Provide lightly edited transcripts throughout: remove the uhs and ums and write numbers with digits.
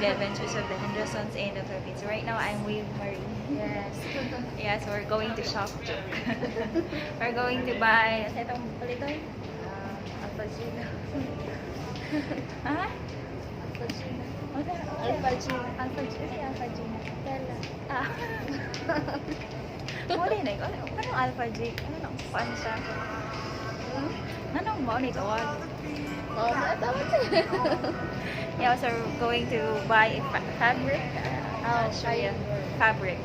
Daily Adventures of the Hendersons in the Philippines. Right now, I'm with Marie. Yes. Yes, we're going to shop. We're going to buy, ano itong palito? Alpagina. Ha? Alpagina. Ano? Alpagina. Alpha-Gina? Alpha-Gina. Tela. Ah. Muli na ikaw. Anong Alpha-G? Anong fan siya? Anong mo nito? Oo, tama siya. Yeah, so we're going to buy fabric. Oh, Show you. Fabric.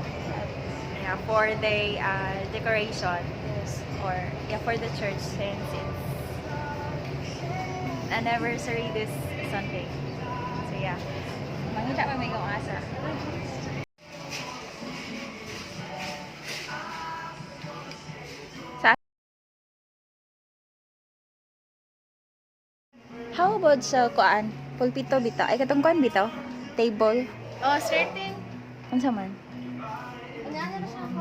Yeah, for the decoration. Yes. Or yeah, for the church since it's anniversary this Sunday. So yeah. Mangita pa may kong asa. How about sa kuan? Pulpito bitaw. Ay katong kuan bitaw. Table. Oh, certain. Unsa man? Ano na siya ako?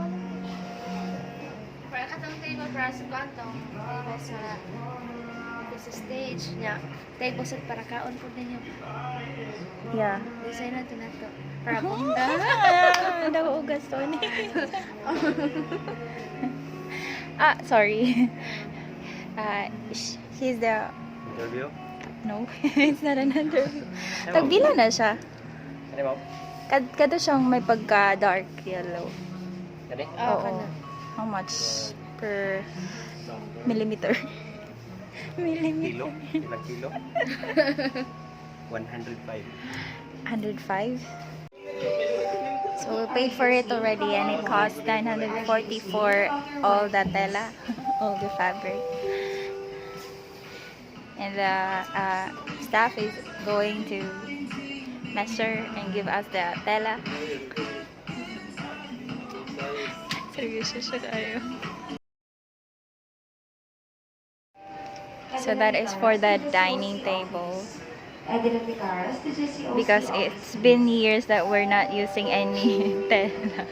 Para katong table para sa kantong. Table sa stage niya. Table set para kaon po ninyo. Yeah. Design na ito na ito. Para po. Daw ugas to ni. Sorry. She's the Interview? no, it's not an interview. Tagdila na siya. Ano ba? Kato siyang may pagka dark yellow. Gani? Oo, Oo. kana. How much per millimeter? Kilo? Millimeter. Ilang kilo? 105. 105. So we paid for it already and it cost 940 for all the tela, all the fabric. And the staff is going to measure and give us the tela. Seryoso siya kayo. So that is for the dining table. Because it's been years that we're not using any tela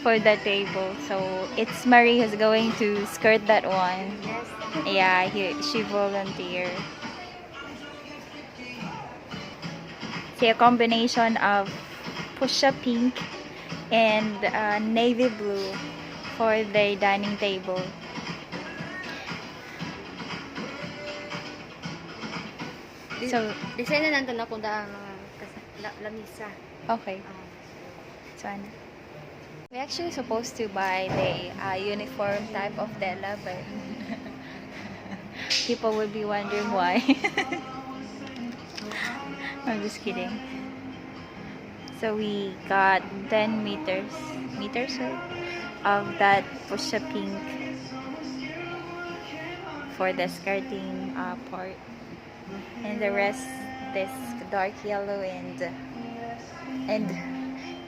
for the table. So it's Marie who's going to skirt that one. Yes. Yeah, she volunteered. See, a combination of fuchsia pink and navy blue for the dining table. So, Design na nandun na kung daan lamisa. okay. So, ano? We actually supposed to buy the uniform type of tela, but people would be wondering why. I'm just kidding. So we got 10 meters right, of that fuchsia pink for the skirting part, and the rest this dark yellow and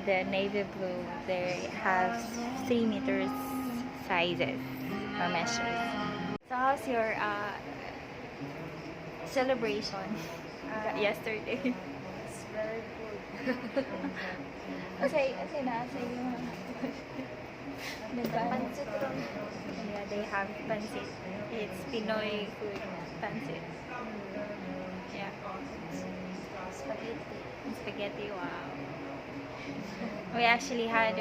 the navy blue. They have 3 meters sizes or measures. So how's your celebration yesterday? It's very good. Say na yung Pancit ron. yeah, they have pancit. It's Pinoy food, pancit. Yeah. Spaghetti. Spaghetti, wow. We actually had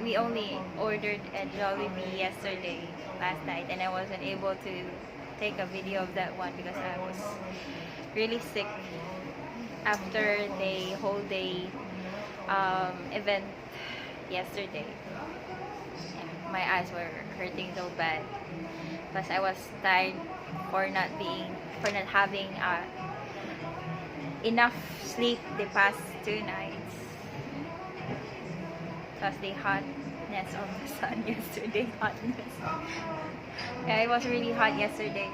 we only ordered a Jollibee yesterday, last night, and I wasn't able to take a video of that one because I was really sick after the whole day event yesterday. Yeah, my eyes were hurting so bad. Plus I was tired for not having enough sleep the past 2 nights. Plus the hotness of the sun yesterday. Hotness. Yeah, it was really hot yesterday.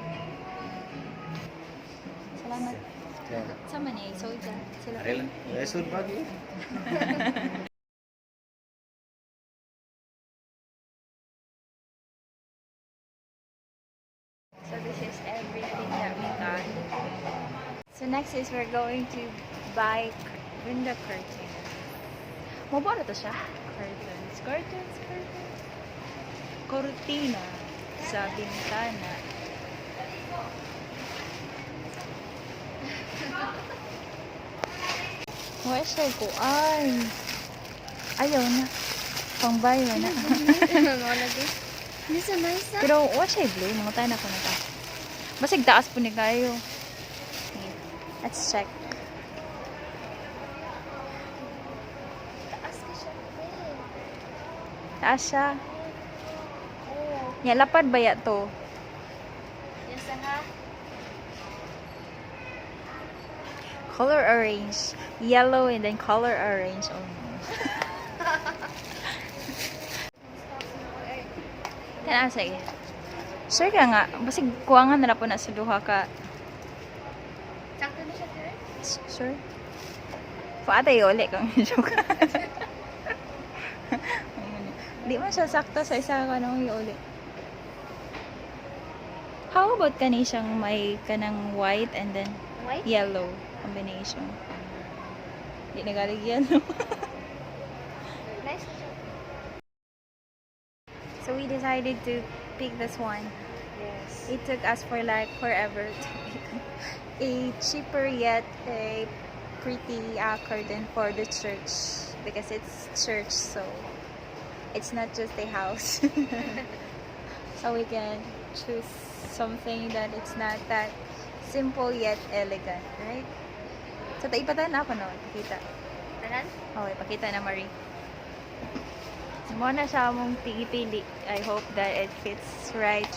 Salamat. Sama niya, so dyan. Sila Arela? Resod ba niyo? So this is everything that we got. So next is we're going to buy window curtain. Mabara to siya. Curtains. Cortina sa bintana. Wala siya kuan. Ayaw na. Pangbayo na. Ano lagi? Hindi sa nice ah. Pero wala siya blue. Mangutan ako na ta. Basig taas po ni kayo. Okay. Let's check. Taas ka siya. Taas siya. Oo. Ya, lapad ba ya to? Yan sa ha. Color orange. Yellow and then color orange. Oh no. Kana sige. Sure ka nga. Basig kuwangan na po na sa duha ka. Sakto na siya, sir? Sure. Paatay uli kang joke. Di man siya sakto sa isa ka nang uli. How about kani siyang may kanang white and then White? yellow combination? Di nagalig yellow. Nice ka siya. So we decided to pick this one. Yes. It took us for like forever to pick a cheaper yet a pretty curtain for the church because it's church, so it's not just a house. So we can choose something that it's not that simple yet elegant, right? So taipatan na ako no, ipakita. Tanan? Oh, ipakita na Marie. Mo na siya mong pili. I hope that it fits right.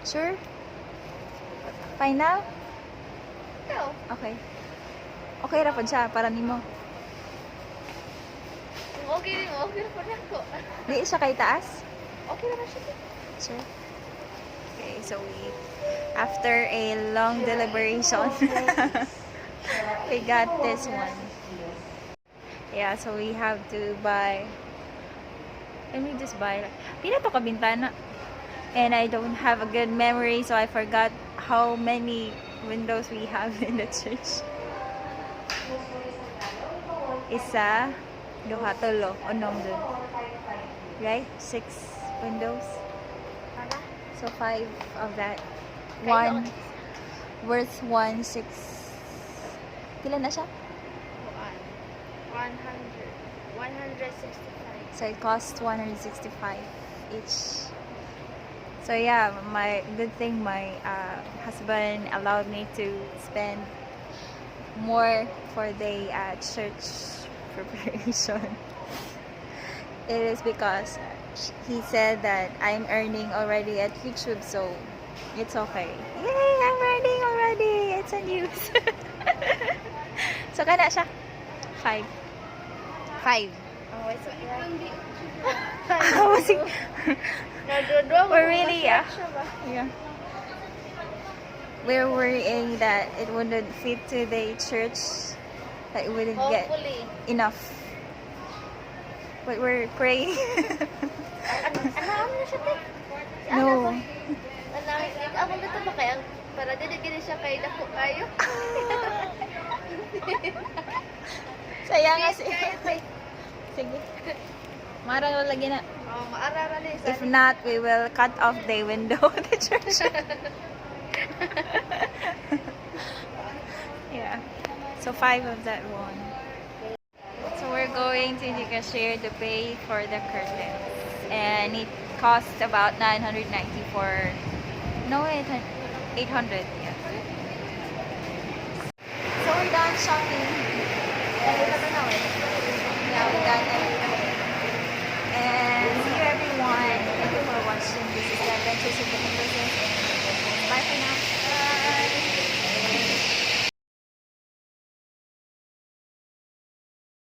Sure? Final? No. Okay. Okay ra pod siya para nimo. Kung okay rin mo, okay na po na ako. Di siya kay taas? Okay na ba siya? Sure. Okay, so after a long deliberation, we got this one. Yeah, so we have to buy. Can we just buy? Pila to ka bintana? And I don't have a good memory, so I forgot how many windows we have in the church. Isa, duha, tulo, unom dun. Right? 6 windows. Para? So 5 of that. Kayo. One worth 1.6. Pila na siya? 165. So it costs 165 each. So yeah, my good thing my husband allowed me to spend more for the church preparation. It is because he said that I'm earning already at YouTube, so it's okay. Yay! I'm earning already. It's a news. So kana siya 5. 5. Oh, wait, so yeah. We're really, yeah. We're worrying that it wouldn't fit to the church, that it wouldn't get Hopefully. enough. But we're praying. Ano na siya, te? No. Ako dito ba kaya? Para din siya kay dako kayo. Sayang nga Please, kayo, te. Sige. Marang lagi na. Oh, maarara ni. If not, we will cut off the window of the church. Yeah. So 5 of that one. So we're going to the cashier to pay for the curtains. And it cost about 990 for... No, 800. Yeah. So we're done shopping. Yeah, we're done everything. And see you everyone. Thank you for watching. This is the Adventures of the Persons.